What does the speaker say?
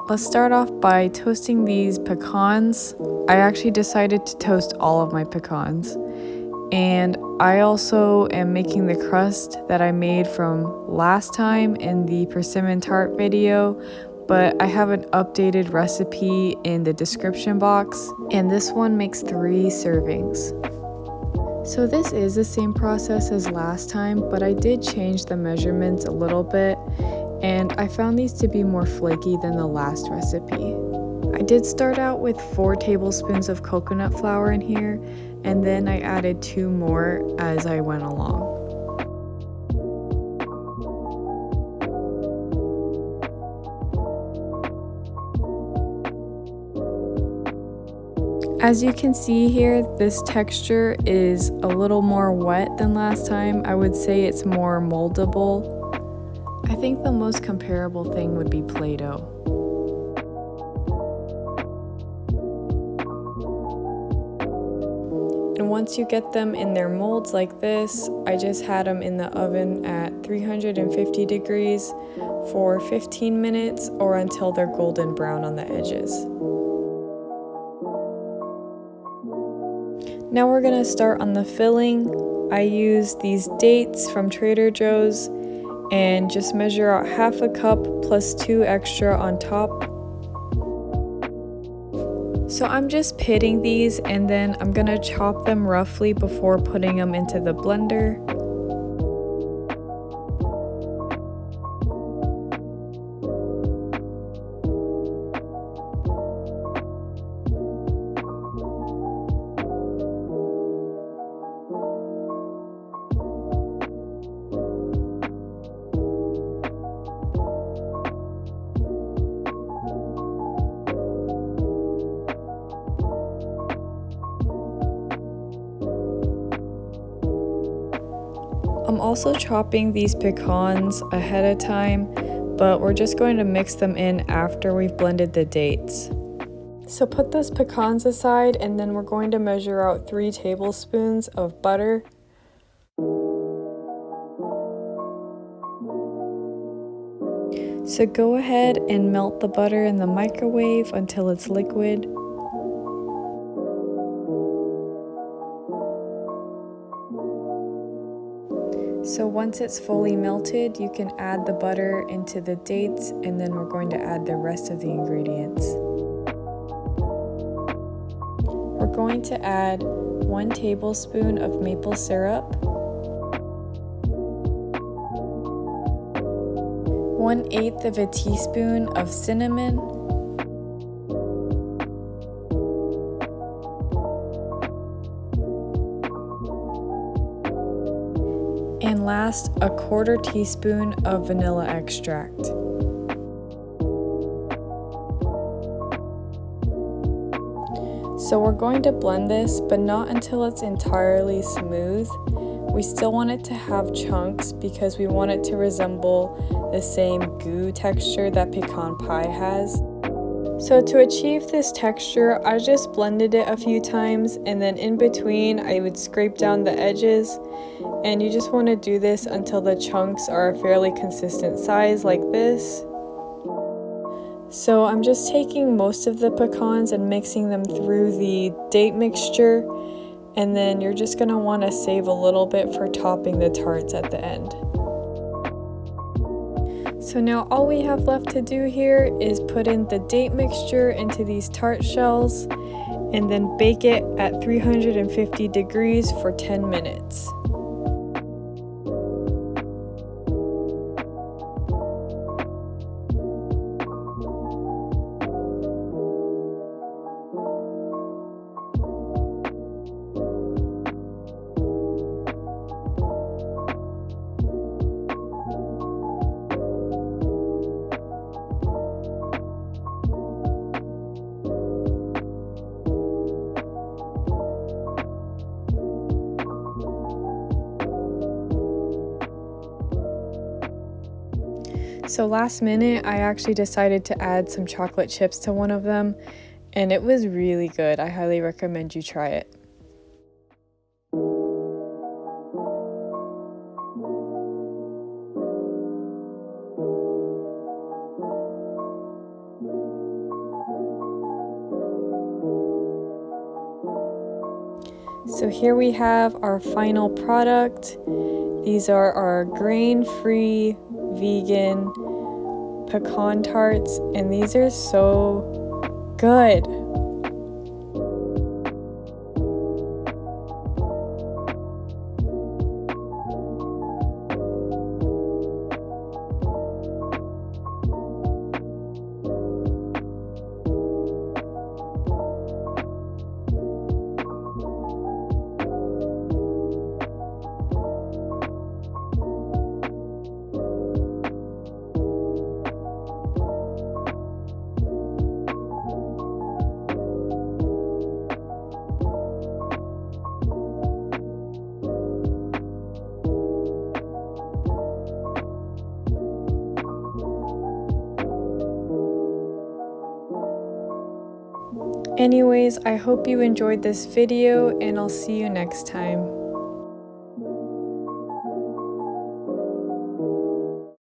Let's start off by toasting these pecans. I actually decided to toast all of my pecans. And I also am making the crust that I made from last time in the persimmon tart video, but I have an updated recipe in the description box, and this one makes 3 servings. So this is the same process as last time, but I did change the measurements a little bit, and I found these to be more flaky than the last recipe. I did start out with 4 tablespoons of coconut flour in here, and then I added 2 more as I went along. As you can see here, this texture is a little more wet than last time. I would say it's more moldable. I think the most comparable thing would be Play-Doh. And once you get them in their molds like this, I just had them in the oven at 350 degrees for 15 minutes or until they're golden brown on the edges. Now we're gonna start on the filling. I used these dates from Trader Joe's and just measure out half a cup plus 2 extra on top. So I'm just pitting these and then I'm gonna chop them roughly before putting them into the blender. I'm also chopping these pecans ahead of time, but we're just going to mix them in after we've blended the dates. So put those pecans aside and then we're going to measure out 3 tablespoons of butter. So go ahead and melt the butter in the microwave until it's liquid. So once it's fully melted, you can add the butter into the dates and then we're going to add the rest of the ingredients. We're going to add 1 tablespoon of maple syrup, 1/8 of a teaspoon of cinnamon, and last, a 1/4 teaspoon of vanilla extract. So we're going to blend this, but not until it's entirely smooth. We still want it to have chunks because we want it to resemble the same goo texture that pecan pie has. So to achieve this texture, I just blended it a few times and then in between I would scrape down the edges, and you just want to do this until the chunks are a fairly consistent size like this. So I'm just taking most of the pecans and mixing them through the date mixture, and then you're just going to want to save a little bit for topping the tarts at the end. So now all we have left to do here is put in the date mixture into these tart shells and then bake it at 350 degrees for 10 minutes. So last minute, I actually decided to add some chocolate chips to one of them, and it was really good. I highly recommend you try it. So here we have our final product. These are our grain-free vegan pecan tarts, and these are so good. Anyways, I hope you enjoyed this video, and I'll see you next time.